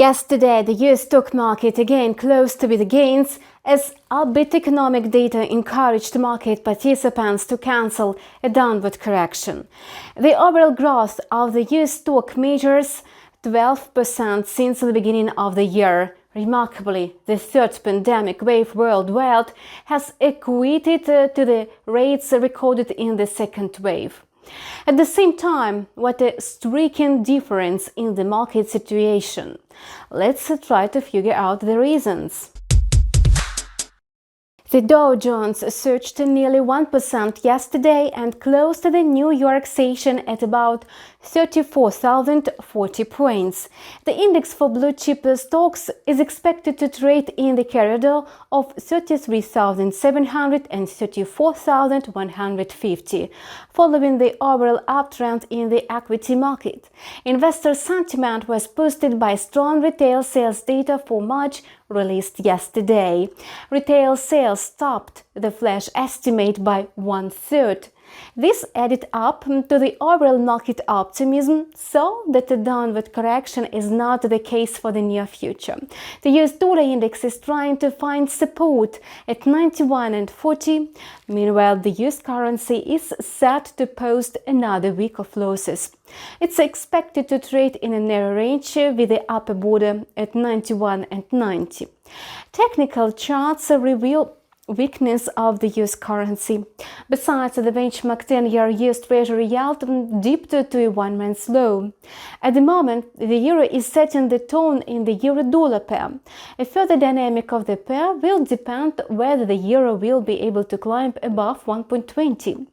Yesterday, the US stock market again closed with gains as upbeat economic data encouraged market participants to cancel a downward correction. The overall growth of the US stock measures 12% since the beginning of the year. Remarkably, the third pandemic wave worldwide has equated to the rates recorded in the second wave. At the same time, what a striking difference in the market situation. Let's try to figure out the reasons. The Dow Jones surged nearly 1% yesterday and closed the New York session at about 34,040 points. The index for blue-chip stocks is expected to trade in the corridor of 33,700 and 34,150, following the overall uptrend in the equity market. Investor sentiment was boosted by strong retail sales data for March released yesterday. Retail sales topped the flash estimate by 1/3. This added up to the overall market optimism, so that a downward correction is not the case for the near future. The US dollar index is trying to find support at 91.40. Meanwhile, the US currency is set to post another week of losses. It's expected to trade in a narrow range with the upper border at 91.90. Technical charts reveal weakness of the US currency. Besides, the benchmark 10-year US Treasury yield dipped to a one-month low. At the moment, the euro is setting the tone in the euro-dollar pair. A further dynamic of the pair will depend whether the euro will be able to climb above 1.20.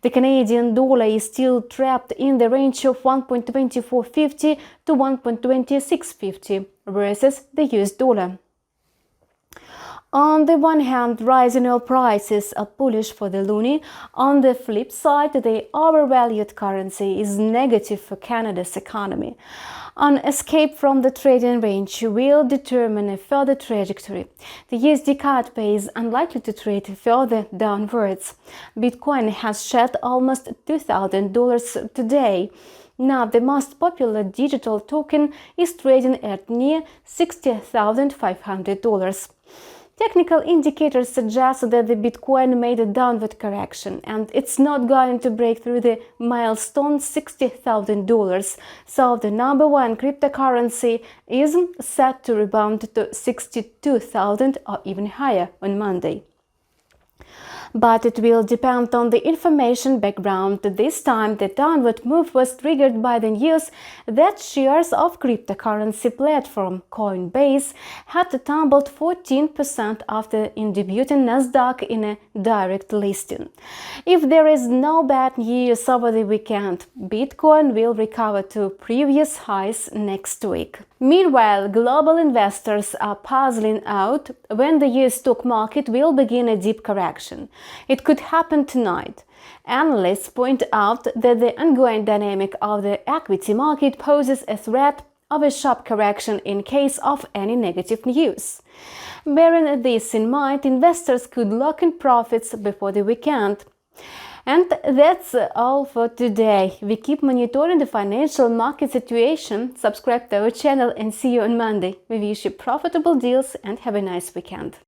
The Canadian dollar is still trapped in the range of 1.2450 to 1.2650 versus the US dollar. On the one hand, rising oil prices are bullish for the loonie. On the flip side, the overvalued currency is negative for Canada's economy. An escape from the trading range will determine a further trajectory. The USD CAD pair is unlikely to trade further downwards. Bitcoin has shed almost $2,000 today. Now, the most popular digital token is trading at near $60,500. Technical indicators suggest that the Bitcoin made a downward correction and it's not going to break through the milestone $60,000, so the number one cryptocurrency is set to rebound to 62,000 or even higher on Monday. But it will depend on the information background. This time, the downward move was triggered by the news that shares of cryptocurrency platform Coinbase had tumbled 14% after debuting Nasdaq in a direct listing. If there is no bad news over the weekend, Bitcoin will recover to previous highs next week. Meanwhile, global investors are puzzling out when the US stock market will begin a deep correction. It could happen tonight. Analysts point out that the ongoing dynamic of the equity market poses a threat of a sharp correction in case of any negative news. Bearing this in mind, investors could lock in profits before the weekend. And that's all for today. We keep monitoring the financial market situation. Subscribe to our channel and see you on Monday. We wish you profitable deals and have a nice weekend.